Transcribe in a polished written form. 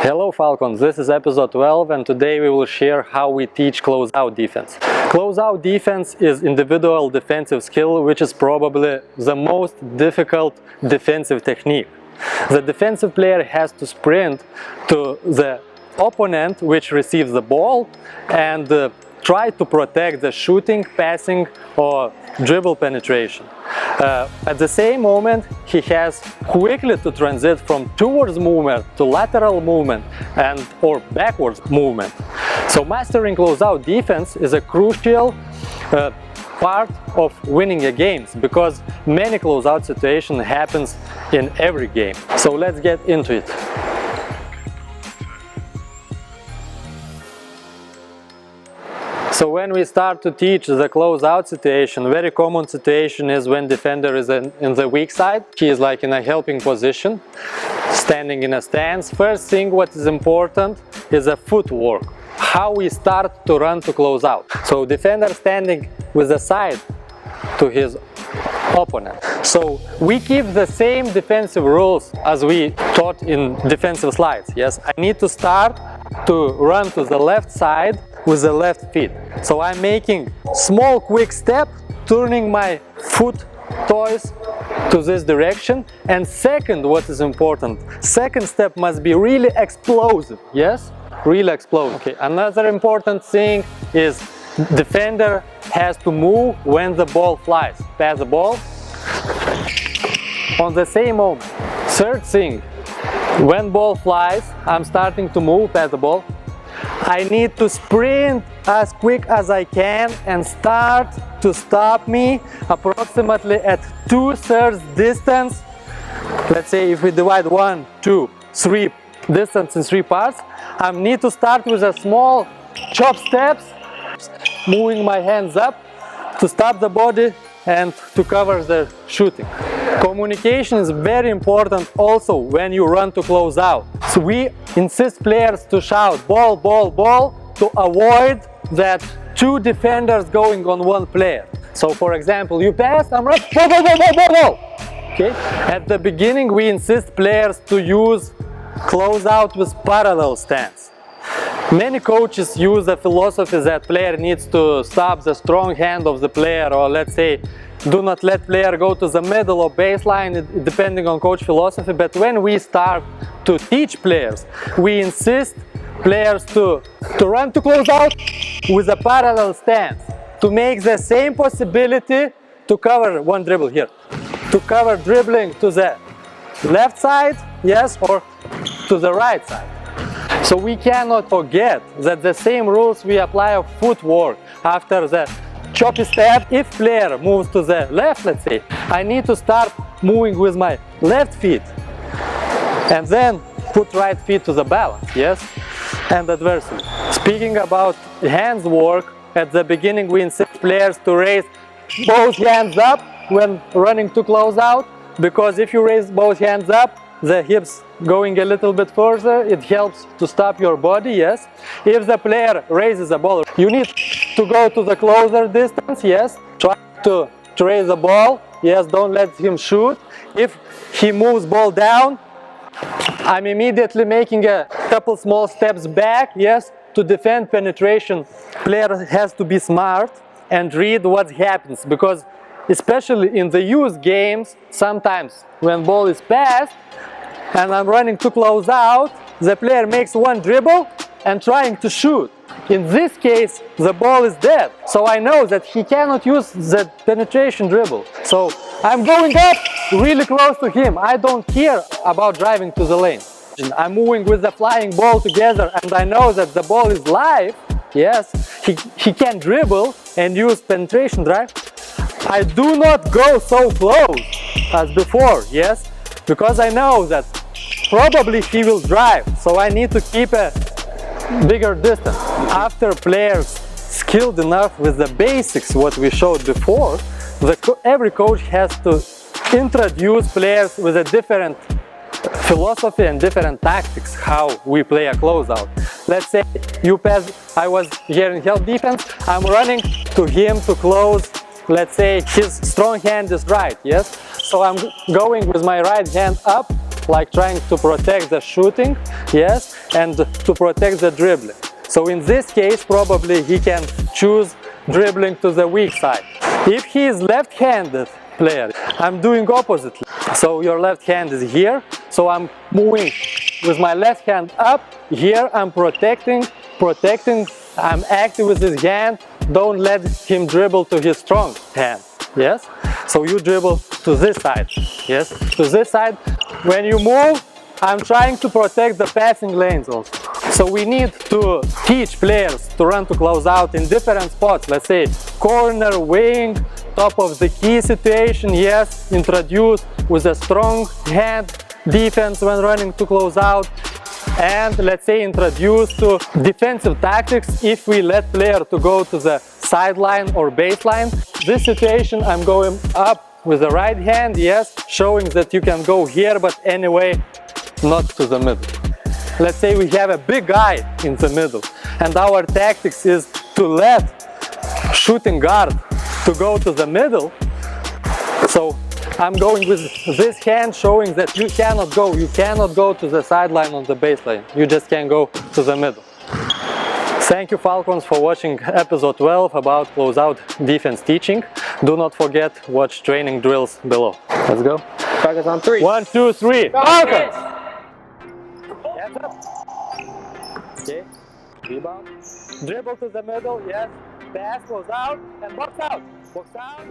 Hello Falcons, this is episode 12 and today we will share how we teach closeout defense. Closeout defense is individual defensive skill which is probably the most difficult defensive technique. The defensive player has to sprint to the opponent which receives the ball and try to protect the shooting, passing or dribble penetration. At the same moment, he has quickly to transit from towards movement to lateral movement or backwards movement. So mastering closeout defense is a crucial part of winning a game because many closeout situations happens in every game. So let's get into it. So when we start to teach the closeout situation, very common situation is when defender is in the weak side. He is like in a helping position, standing in a stance. First thing what is important is a footwork, how we start to run to close out. So defender standing with the side to his opponent. So we keep the same defensive rules as we taught in defensive slides. Yes, I need to start to run to the left side with the left feet. So I'm making small quick step, turning my foot toes to this direction. And second, what is important, second step must be really explosive. Yes, really explosive. Okay. Another important thing is defender has to move when the ball flies. Pass the ball on the same moment. Third thing, when ball flies, I'm starting to move, pass the ball. I need to sprint as quick as I can and start to stop me approximately at 2/3 distance. Let's say if we divide 1, 2, 3 distance in 3 parts, I need to start with a small chop steps, moving my hands up to stop the body and to cover the shooting. Communication is very important also when you run to close out. So we insist players to shout ball, ball, ball to avoid that two defenders going on one player. So for example, you pass, I'm right, ball, ball, ball, ball, ball, ball. Okay. At the beginning, we insist players to use close out with parallel stance. Many coaches use the philosophy that player needs to stop the strong hand of the player, or let's say do not let player go to the middle or baseline, depending on coach philosophy. But when we start to teach players, we insist players to run to close out with a parallel stance, to make the same possibility to cover one dribble here, to cover dribbling to the left side, yes, or to the right side. So we cannot forget that the same rules we apply of footwork after the choppy step. If player moves to the left, let's say, I need to start moving with my left feet and then put right feet to the balance, yes, and adversely. Speaking about hands work, at the beginning we insist players to raise both hands up when running to close out, because if you raise both hands up, the hips going a little bit further, it helps to stop your body, yes. If the player raises the ball, you need to go to the closer distance, yes. Try to raise the ball, yes, don't let him shoot. If he moves ball down, I'm immediately making a couple small steps back, yes, to defend penetration. Player has to be smart and read what happens, because especially in the youth games, sometimes when ball is passed and I'm running to close out, the player makes one dribble and trying to shoot. In this case, the ball is dead. So I know that he cannot use the penetration dribble. So I'm going up really close to him. I don't care about driving to the lane. I'm moving with the flying ball together and I know that the ball is live. Yes, he can dribble and use penetration drive. I do not go so close as before, yes, because I know that probably he will drive, so I need to keep a bigger distance. After players skilled enough with the basics, what we showed before, every coach has to introduce players with a different philosophy and different tactics how we play a closeout. Let's say you pass, I was here in help defense, I'm running to him to close. Let's say his strong hand is right, yes? So I'm going with my right hand up like trying to protect the shooting, yes, and to protect the dribbling. So in this case, probably he can choose dribbling to the weak side. If he is left-handed player, I'm doing oppositely. So your left hand is here, so I'm moving with my left hand up. Here I'm protecting, I'm active with his hand. Don't let him dribble to his strong hand, yes? So you dribble to this side, yes? To this side. When you move, I'm trying to protect the passing lanes also. So we need to teach players to run to close out in different spots. Let's say corner, wing, top of the key situation, yes, introduce with a strong hand defense when running to close out. And let's say introduce to defensive tactics if we let player to go to the sideline or baseline. This situation I'm going up with the right hand, yes, showing that you can go here, but anyway, not to the middle. Let's say we have a big guy in the middle, and our tactics is to let shooting guard to go to the middle. So I'm going with this hand, showing that you cannot go to the sideline on the baseline. You just can't go to the middle. Thank you, Falcons, for watching episode 12 about closeout defense teaching. Do not forget, watch training drills below. Let's go. Falcons on 3. 1, 2, 3. Falcons! Hands up. Okay. Rebound. Dribble to the middle, yes. Pass, close out, and box out. Box out.